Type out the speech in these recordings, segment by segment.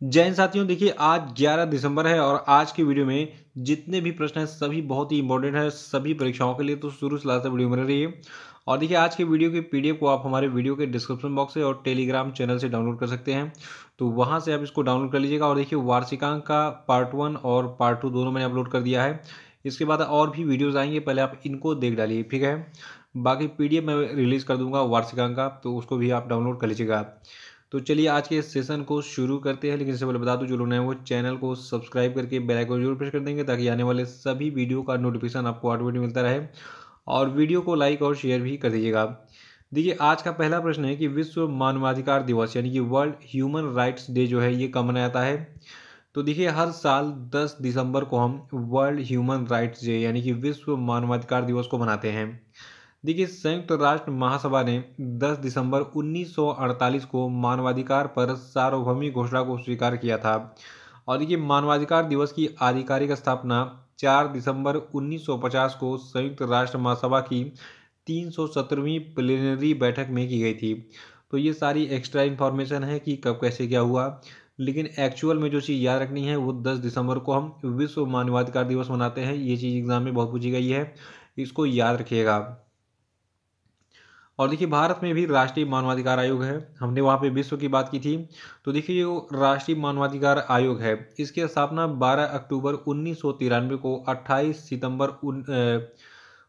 जय हिंद साथियों, देखिए आज 11 दिसंबर है और आज की वीडियो में जितने भी प्रश्न हैं सभी बहुत ही इंपॉर्टेंट है सभी परीक्षाओं के लिए। तो शुरू से लास्ट तक वीडियो में रहिए। और देखिए आज के वीडियो की पीडीएफ को आप हमारे वीडियो के डिस्क्रिप्शन बॉक्स से और टेलीग्राम चैनल से डाउनलोड कर सकते हैं। तो वहां से आप इसको डाउनलोड कर लीजिएगा। और देखिए वार्षिकांक का पार्ट 1 और पार्ट 2 दोनों मैंने अपलोड कर दिया है। इसके बाद और भी वीडियोज़ आएंगे, पहले आप इनको देख डालिए, ठीक है। बाकी पीडीएफ मैं रिलीज़ कर दूंगा वार्षिकांक का, तो उसको भी आप डाउनलोड कर लीजिएगा। तो चलिए आज के सेशन को शुरू करते हैं, लेकिन इससे पहले बता दूं जो लोग नए हैं वो चैनल को सब्सक्राइब करके बेल आइकन जरूर प्रेस कर देंगे ताकि आने वाले सभी वीडियो का नोटिफिकेशन आपको ऑटोमेटिक मिलता रहे। और वीडियो को लाइक और शेयर भी कर दीजिएगा। देखिए आज का पहला प्रश्न है कि विश्व मानवाधिकार दिवस यानी कि वर्ल्ड ह्यूमन राइट्स डे जो है ये कब मनाया जाता है। तो देखिए हर साल 10 दिसंबर को हम वर्ल्ड ह्यूमन राइट्स डे यानी कि विश्व मानवाधिकार दिवस को मनाते हैं। देखिए संयुक्त राष्ट्र महासभा ने 10 दिसंबर 1948 को मानवाधिकार पर सार्वभौमिक घोषणा को स्वीकार किया था। और देखिए मानवाधिकार दिवस की आधिकारिक स्थापना 4 दिसंबर 1950 को संयुक्त राष्ट्र महासभा की 317वीं प्लेनरी बैठक में की गई थी। तो ये सारी एक्स्ट्रा इन्फॉर्मेशन है कि कब कैसे क्या हुआ, लेकिन एक्चुअल में जो चीज़ याद रखनी है वो 10 दिसंबर को हम विश्व मानवाधिकार दिवस मनाते हैं। ये चीज़ एग्जाम में बहुत पूछी गई है, इसको याद रखिएगा। और देखिए भारत में भी राष्ट्रीय मानवाधिकार आयोग है, हमने वहाँ पे विश्व की बात की थी। तो देखिए जो राष्ट्रीय मानवाधिकार आयोग है इसकी स्थापना 12 अक्टूबर 1993 को 28 सितंबर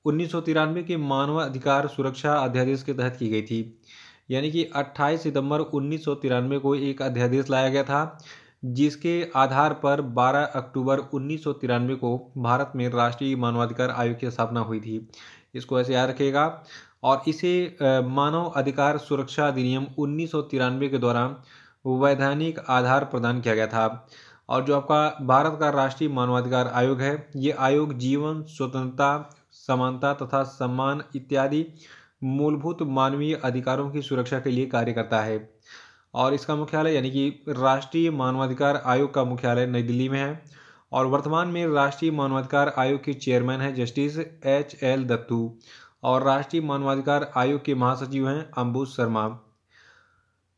1993 के मानवाधिकार सुरक्षा अध्यादेश के तहत की गई थी। यानी कि 28 सितंबर 1993 को एक अध्यादेश लाया गया था जिसके आधार पर 12 अक्टूबर 1993 को भारत में राष्ट्रीय मानवाधिकार आयोग की स्थापना हुई थी। इसको ऐसे याद रखिएगा। और इसे मानव अधिकार सुरक्षा अधिनियम 1993 के दौरान वैधानिक आधार प्रदान किया गया था। और जो आपका भारत का राष्ट्रीय मानवाधिकार आयोग है ये आयोग जीवन, स्वतंत्रता, समानता तथा सम्मान इत्यादि मूलभूत मानवीय अधिकारों की सुरक्षा के लिए कार्य करता है। और इसका मुख्यालय यानी कि राष्ट्रीय मानवाधिकार आयोग का मुख्यालय नई दिल्ली में है। और वर्तमान में राष्ट्रीय मानवाधिकार आयोग के चेयरमैन हैं जस्टिस HL दत्तू। और राष्ट्रीय मानवाधिकार आयोग के महासचिव हैं अंबुज शर्मा।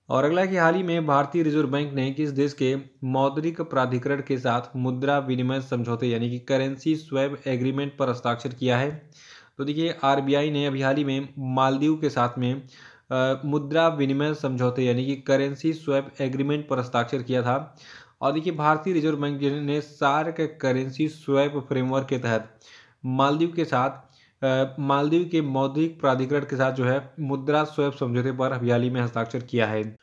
और अगला कि हाल ही में भारतीय रिजर्व बैंक ने किस देश के मौद्रिक प्राधिकरण के साथ मुद्रा विनिमय समझौते यानी कि करेंसी स्वैप एग्रीमेंट पर हस्ताक्षर किया है। तो देखिए RBI ने अभी हाल ही में मालदीव के साथ में मुद्रा विनिमय समझौते यानी कि करेंसी स्वैप एग्रीमेंट पर हस्ताक्षर किया था। और देखिए भारतीय रिजर्व बैंक ने सार्क करेंसी स्वैप फ्रेमवर्क के तहत मालदीव के साथ मालदीव के मौद्रिक प्राधिकरण के साथ जो है मुद्रा स्वैप समझौते पर हाल ही में हस्ताक्षर किया है।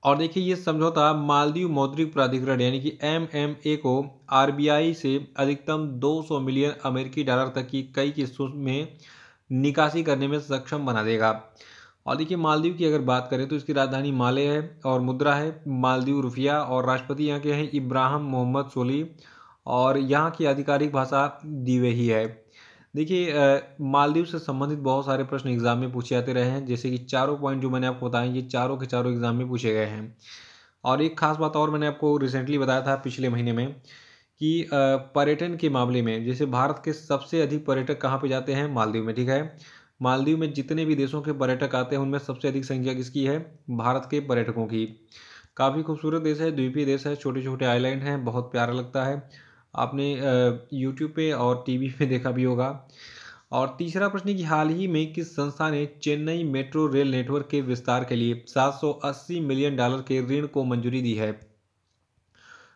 और देखिए ये समझौता मालदीव मौद्रिक प्राधिकरण यानी कि MMA को RBI से अधिकतम 200 मिलियन अमेरिकी डॉलर तक की कई किस्तों में निकासी करने में सक्षम बना देगा। और देखिए मालदीव की अगर बात करें तो इसकी राजधानी माले है और मुद्रा है मालदीव रुपया। और राष्ट्रपति यहाँ के हैं इब्राहिम मोहम्मद सोली। और यहाँ की आधिकारिक भाषा दिवेही है। देखिए मालदीव से संबंधित बहुत सारे प्रश्न एग्जाम में पूछे जाते रहे हैं, जैसे कि चारों पॉइंट जो मैंने आपको बताए ये चारों के चारों एग्जाम में पूछे गए हैं। और एक खास बात और मैंने आपको रिसेंटली बताया था पिछले महीने में कि पर्यटन के मामले में जैसे भारत के सबसे अधिक पर्यटक कहाँ पे जाते हैं, मालदीव में, ठीक है। मालदीव में जितने भी देशों के पर्यटक आते हैं उनमें सबसे अधिक संख्या किसकी है, भारत के पर्यटकों की। काफ़ी खूबसूरत देश है, द्वीपीय देश है, छोटे छोटे आइलैंड हैं, बहुत प्यारा लगता है। आपने यूट्यूब पे और टीवी पे देखा भी होगा। और तीसरा प्रश्न है कि हाल ही में किस संस्था ने चेन्नई मेट्रो रेल नेटवर्क के विस्तार के लिए 780 मिलियन डॉलर के ऋण को मंजूरी दी है।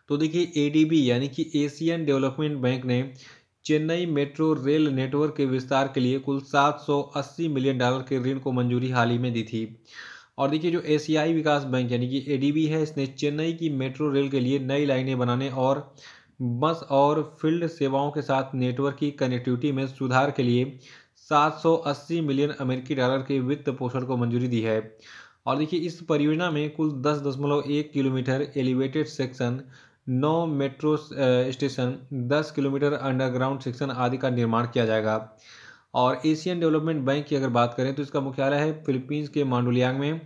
तो देखिए ADB यानी कि एशियन डेवलपमेंट बैंक ने चेन्नई मेट्रो रेल नेटवर्क के विस्तार के लिए कुल 780 मिलियन डॉलर के ऋण को मंजूरी हाल ही में दी थी। और देखिए जो एशियाई विकास बैंक यानी कि ADB है इसने चेन्नई की मेट्रो रेल के लिए नई लाइनें बनाने और बस और फील्ड सेवाओं के साथ नेटवर्क की कनेक्टिविटी में सुधार के लिए 780 मिलियन अमेरिकी डॉलर के वित्त पोषण को मंजूरी दी है। और देखिए इस परियोजना में कुल 10.1 kilometre elevated section, 9 metro station, 10 kilometre underground section आदि का निर्माण किया जाएगा। और एशियन डेवलपमेंट बैंक की अगर बात करें तो इसका मुख्यालय है फिलीपींस के मांडुलियांग में।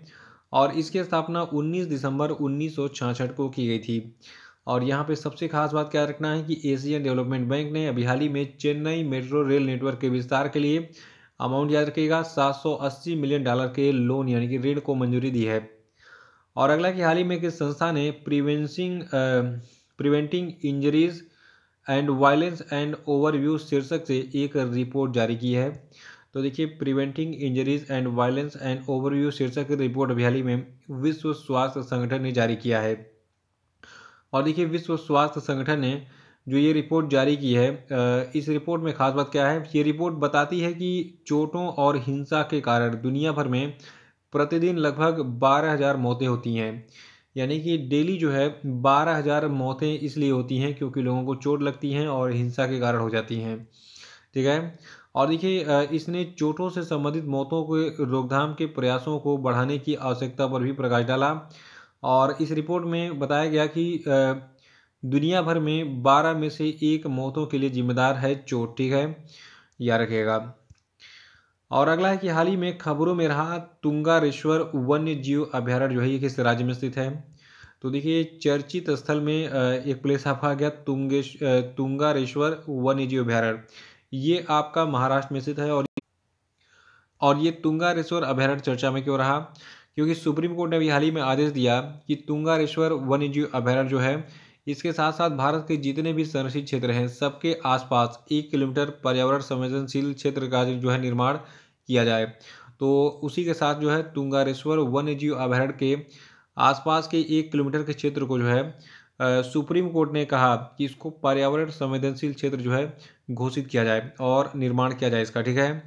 और इसकी स्थापना 19 दिसंबर 1966 को की गई थी। और यहाँ पे सबसे खास बात क्या रखना है कि एशियन डेवलपमेंट बैंक ने अभी हाल ही में चेन्नई मेट्रो रेल नेटवर्क के विस्तार के लिए अमाउंट याद रखिएगा 780 मिलियन डॉलर के लोन यानी कि ऋण को मंजूरी दी है। और अगला कि हाल ही में किस संस्था ने preventing injuries and violence and overview शीर्षक से एक रिपोर्ट जारी की है। तो देखिए, preventing injuries and violence and overview शीर्षक की रिपोर्ट अभी हाल ही में विश्व स्वास्थ्य संगठन ने जारी किया है। और देखिए, विश्व स्वास्थ्य संगठन ने जो ये रिपोर्ट जारी की है, इस रिपोर्ट में खास बात क्या है, ये रिपोर्ट बताती है कि चोटों और हिंसा के कारण दुनिया भर में प्रतिदिन लगभग 12,000 मौतें होती हैं। यानी कि डेली जो है 12,000 मौतें इसलिए होती हैं क्योंकि लोगों को चोट लगती हैं और हिंसा के कारण हो जाती हैं। ठीक है। और देखिए, इसने चोटों से संबंधित मौतों के रोकथाम के प्रयासों को बढ़ाने की आवश्यकता पर भी प्रकाश डाला। और इस रिपोर्ट में बताया गया कि दुनिया भर में 12 में से 1 मौतों के लिए जिम्मेदार है चोट। ठीक है, याद रखिएगा। और अगला है कि हाल ही में खबरों में रहा तुंगारेश्वर वन्य जीव अभयारण्य जो है ये किस राज्य में स्थित है। तो देखिए, चर्चित स्थल में एक प्लेस आपका आ गया तुंगारेश्वर वन्य जीव अभयारण्य, ये आपका महाराष्ट्र में स्थित है। और ये तुंगारेश्वर अभयारण्य चर्चा में क्यों रहा, क्योंकि सुप्रीम कोर्ट ने अभी हाल ही में आदेश दिया कि तुंगारेश्वर वन्य जीव अभयारण्य जो है इसके साथ साथ भारत के जितने भी संरक्षित क्षेत्र हैं सबके आसपास 1 किलोमीटर पर्यावरण संवेदनशील क्षेत्र का जो है निर्माण किया जाए। तो उसी के साथ जो है तुंगारेश्वर वन्य जीव अभयारण्य के आसपास के 1 किलोमीटर के क्षेत्र को जो है सुप्रीम कोर्ट ने कहा कि इसको पर्यावरण संवेदनशील क्षेत्र जो है घोषित किया जाए और निर्माण किया जाए इसका। ठीक है।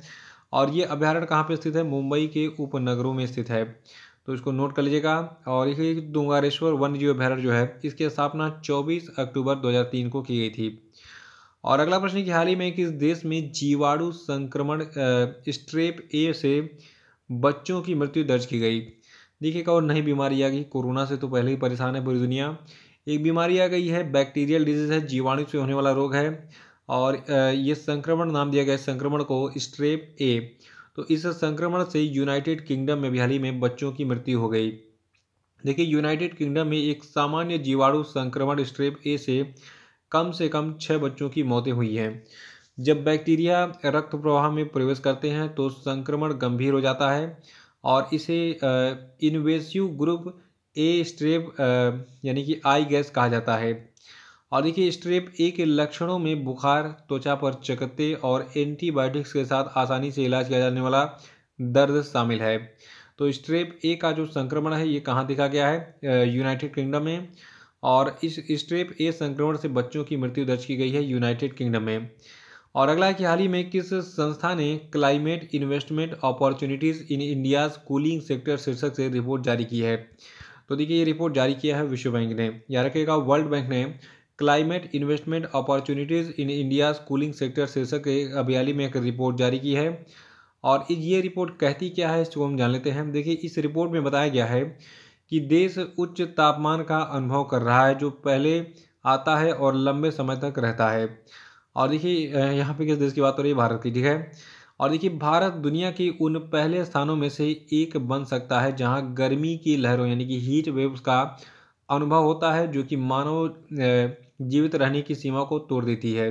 और ये अभयारण्य कहाँ पे स्थित है, मुंबई के उपनगरों में स्थित है, तो इसको नोट कर लीजिएगा। और ये तुंगारेश्वर वन्य जीव अभयारण्य जो है इसकी स्थापना 24 अक्टूबर 2003 को की गई थी। और अगला प्रश्न कि हाल ही में किस देश में जीवाणु संक्रमण स्ट्रेप ए से बच्चों की मृत्यु दर्ज की गई। देखिए, एक और नई बीमारी आ गई, कोरोना से तो पहले ही परेशान है पूरी दुनिया, एक बीमारी आ गई है, बैक्टीरियल डिजीज है, जीवाणु से होने वाला रोग है। और ये संक्रमण नाम दिया गया है संक्रमण को स्ट्रेप ए। तो इस संक्रमण से यूनाइटेड किंगडम में भी हाल ही में बच्चों की मृत्यु हो गई। देखिए, यूनाइटेड किंगडम में एक सामान्य जीवाणु संक्रमण स्ट्रेप ए से कम 6 बच्चों की मौतें हुई हैं। जब बैक्टीरिया रक्त प्रवाह में प्रवेश करते हैं तो संक्रमण गंभीर हो जाता है और इसे इन्वेसिव ग्रुप ए स्ट्रेप यानी कि आई गैस कहा जाता है। और देखिए, स्ट्रेप ए के लक्षणों में बुखार, त्वचा पर चकत्ते और एंटीबायोटिक्स के साथ आसानी से इलाज किया जाने वाला दर्द शामिल है। तो स्ट्रेप ए का जो संक्रमण है ये कहाँ देखा गया है, यूनाइटेड किंगडम में। और इस स्ट्रेप ए संक्रमण से बच्चों की मृत्यु दर्ज की गई है यूनाइटेड किंगडम में। और अगला है कि हाल ही में किस संस्था ने climate investment opportunities in India's cooling sector शीर्षक से रिपोर्ट जारी की है। तो देखिए, ये रिपोर्ट जारी किया है विश्व बैंक ने, याद रखिएगा। वर्ल्ड बैंक ने climate investment opportunities in India's cooling sector शीर्षक के अभी हाल ही में एक रिपोर्ट जारी की है। और ये रिपोर्ट कहती क्या है इसको हम जान लेते हैं। देखिए, इस रिपोर्ट में बताया गया है कि देश उच्च तापमान का अनुभव कर रहा है जो पहले आता है और लंबे समय तक रहता है। और देखिए, यहाँ पे किस देश की बात हो रही है, भारत की। ठीक है। और देखिए, भारत दुनिया के उन पहले स्थानों में से एक बन सकता है जहाँ गर्मी की लहरों यानी कि हीट वेव्स का अनुभव होता है जो कि मानव जीवित रहने की सीमा को तोड़ देती है।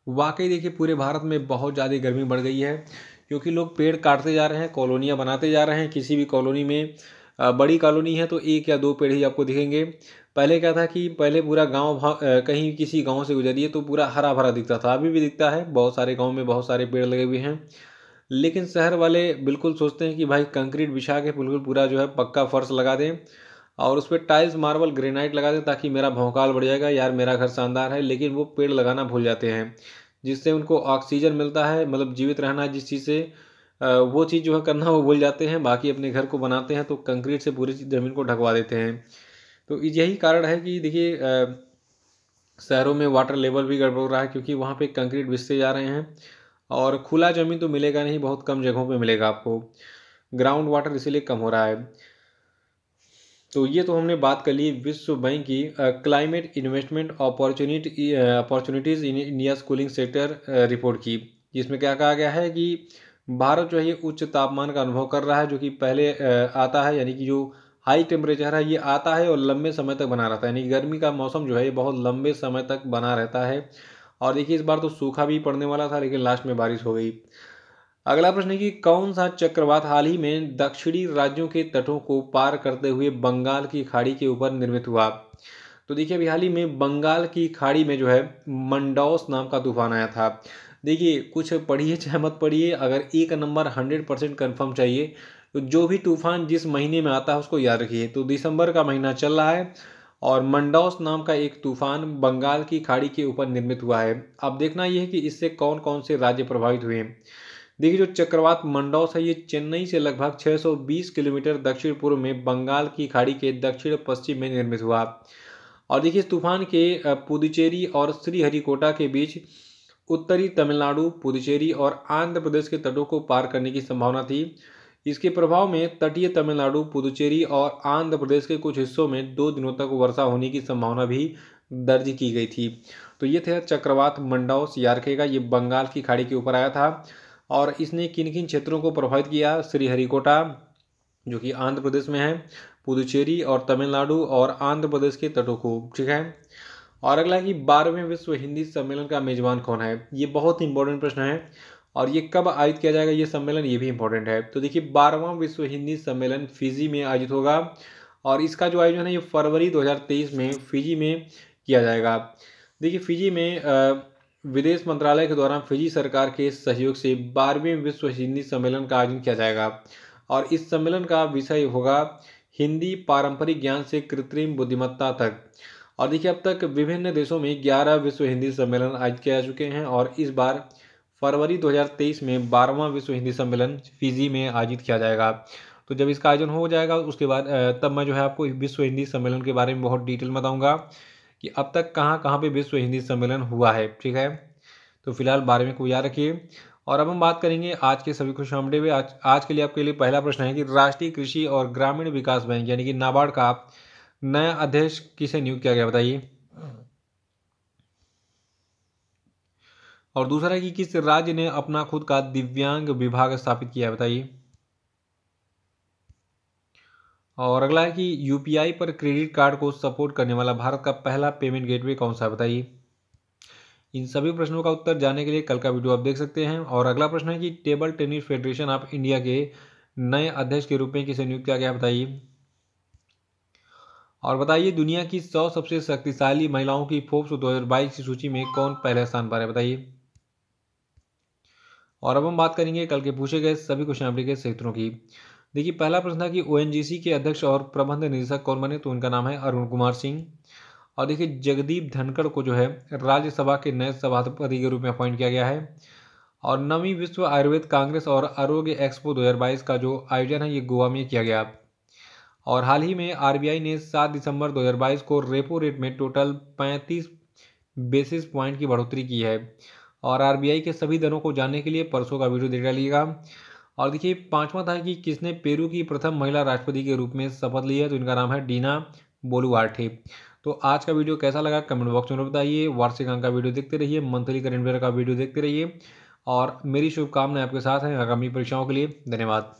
वाकई देखिए, पूरे भारत में बहुत ज़्यादा गर्मी बढ़ गई है क्योंकि लोग पेड़ काटते जा रहे हैं, कॉलोनियाँ बनाते जा रहे हैं। किसी भी कॉलोनी में बड़ी कॉलोनी है तो 1 या 2 पेड़ ही आपको दिखेंगे। पहले क्या था कि पहले पूरा गांव कहीं किसी गांव से गुजरिए तो पूरा हरा भरा दिखता था, अभी भी दिखता है, बहुत सारे गांव में बहुत सारे पेड़ लगे हुए हैं। लेकिन शहर वाले बिल्कुल सोचते हैं कि भाई कंक्रीट बिछा के बिल्कुल पूरा जो है पक्का फर्श लगा दें और उस पर टाइल्स मार्बल ग्रेनाइट लगा दें ताकि मेरा भौकाल बढ़ जाएगा, यार मेरा घर शानदार है। लेकिन वो पेड़ लगाना भूल जाते हैं जिससे उनको ऑक्सीजन मिलता है, मतलब जीवित रहना जिस चीज़ से, वो चीज़ जो है करना वो भूल जाते हैं। बाकी अपने घर को बनाते हैं तो कंक्रीट से पूरी ज़मीन को ढकवा देते हैं। तो यही कारण है कि देखिए, शहरों में वाटर लेवल भी गड़बड़ रहा है क्योंकि वहाँ पे कंक्रीट बिछते जा रहे हैं और खुला ज़मीन तो मिलेगा नहीं, बहुत कम जगहों पे मिलेगा आपको, ग्राउंड वाटर इसीलिए कम हो रहा है। तो ये तो हमने बात कर ली विश्व बैंक की climate investment opportunities in India cooling sector report की, जिसमें क्या कहा गया है कि भारत जो है ये उच्च तापमान का अनुभव कर रहा है जो कि पहले आता है, यानी कि जो हाई टेम्परेचर है ये आता है और लंबे समय तक बना रहता है, यानी गर्मी का मौसम जो है ये बहुत लंबे समय तक बना रहता है। और देखिए, इस बार तो सूखा भी पड़ने वाला था लेकिन लास्ट में बारिश हो गई। अगला प्रश्न है कि कौन सा चक्रवात हाल ही में दक्षिणी राज्यों के तटों को पार करते हुए बंगाल की खाड़ी के ऊपर निर्मित हुआ। तो देखिए अभी हाल ही में बंगाल की खाड़ी में जो है मंडौस नाम का तूफान आया था। देखिए कुछ पढ़िए चाहे मत पढ़िए, अगर एक नंबर 100% कन्फर्म चाहिए तो जो भी तूफान जिस महीने में आता है उसको याद रखिए। तो दिसंबर का महीना चल रहा है और मंडौस नाम का एक तूफान बंगाल की खाड़ी के ऊपर निर्मित हुआ है। अब देखना यह है कि इससे कौन कौन से राज्य प्रभावित हुए हैं। देखिए जो चक्रवात मंडौस है ये चेन्नई से लगभग 620 किलोमीटर दक्षिण पूर्व में बंगाल की खाड़ी के दक्षिण पश्चिम में निर्मित हुआ। और देखिए इस तूफान के पुदुचेरी और श्रीहरिकोटा के बीच उत्तरी तमिलनाडु, पुदुचेरी और आंध्र प्रदेश के तटों को पार करने की संभावना थी। इसके प्रभाव में तटीय तमिलनाडु, पुदुचेरी और आंध्र प्रदेश के कुछ हिस्सों में 2 दिनों तक वर्षा होने की संभावना भी दर्ज की गई थी। तो ये थे चक्रवात मंडौस, याद रखिएगा ये बंगाल की खाड़ी के ऊपर आया था। और इसने किन किन क्षेत्रों को प्रभावित किया? श्रीहरिकोटा जो कि आंध्र प्रदेश में है, पुदुचेरी और तमिलनाडु और आंध्र प्रदेश के तटों को, ठीक है। और अगला है कि 12वें विश्व हिंदी सम्मेलन का मेजबान कौन है? ये बहुत इंपॉर्टेंट प्रश्न है। और ये कब आयोजित किया जाएगा ये सम्मेलन, ये भी इंपॉर्टेंट है। तो देखिए 12वां विश्व हिंदी सम्मेलन फिजी में आयोजित होगा और इसका जो आयोजन है ये फरवरी 2023 में फिजी में किया जाएगा। देखिए फिजी में विदेश मंत्रालय के द्वारा फिजी सरकार के सहयोग से 12वें विश्व हिंदी सम्मेलन का आयोजन किया जाएगा और इस सम्मेलन का विषय होगा हिंदी पारंपरिक ज्ञान से कृत्रिम बुद्धिमत्ता तक। और देखिए अब तक विभिन्न देशों में 11 विश्व हिंदी सम्मेलन आयोजित किए जा चुके हैं और इस बार फरवरी 2023 में 12वां विश्व हिंदी सम्मेलन फिजी में आयोजित किया जाएगा। तो जब इसका आयोजन हो जाएगा उसके बाद तब मैं जो है आपको विश्व हिंदी सम्मेलन के बारे में बहुत डिटेल में बताऊंगा कि अब तक कहाँ कहाँ पे विश्व हिंदी सम्मेलन हुआ है, ठीक है। तो फिलहाल 12वें को याद रखिए। और अब हम बात करेंगे आज के सभी खुश आमदीद में। आज के लिए आपके लिए पहला प्रश्न है कि राष्ट्रीय कृषि और ग्रामीण विकास बैंक यानी कि नाबार्ड का नया अध्यक्ष किसे नियुक्त किया गया, बताइए। और दूसरा है कि किस राज्य ने अपना खुद का दिव्यांग विभाग स्थापित किया है, बताइए। और अगला है कि यूपीआई पर क्रेडिट कार्ड को सपोर्ट करने वाला भारत का पहला पेमेंट गेटवे कौन सा है, बताइए। इन सभी प्रश्नों का उत्तर जानने के लिए कल का वीडियो आप देख सकते हैं। और अगला प्रश्न है कि table tennis federation of India के नए अध्यक्ष के रूप में किसे नियुक्त किया गया, बताइए। और बताइए दुनिया की 100 सबसे शक्तिशाली महिलाओं की फोर्ब्स 2022 की सूची में कौन पहले स्थान पर है, बताइए। और अब हम बात करेंगे कल के पूछे गए सभी क्वेश्चन के क्षेत्रों की। देखिए पहला प्रश्न था कि ओएनजीसी के अध्यक्ष और प्रबंध निदेशक कौन बने, तो उनका नाम है अरुण कुमार सिंह। और देखिए जगदीप धनखड़ को जो है राज्यसभा के नए सभापति के रूप में अपॉइंट किया गया है। और 9वीं विश्व आयुर्वेद कांग्रेस और आरोग्य एक्सपो 2022 का जो आयोजन है ये गोवा में किया गया। और हाल ही में आरबीआई ने 7 दिसंबर 2022 को रेपो रेट में टोटल 35 बेसिस पॉइंट की बढ़ोतरी की है। और आरबीआई के सभी दरों को जानने के लिए परसों का वीडियो देख डालिएगा। और देखिए 5वां था कि किसने पेरू की प्रथम महिला राष्ट्रपति के रूप में शपथ ली है, तो इनका नाम है डीना बोलुआर्टे। तो आज का वीडियो कैसा लगा कमेंट बॉक्स में बताइए। वार्षिक अंक का वीडियो देखते रहिए, मंथली करंट अफेयर का वीडियो देखते रहिए और मेरी शुभकामनाएं आपके साथ हैं आगामी परीक्षाओं के लिए। धन्यवाद।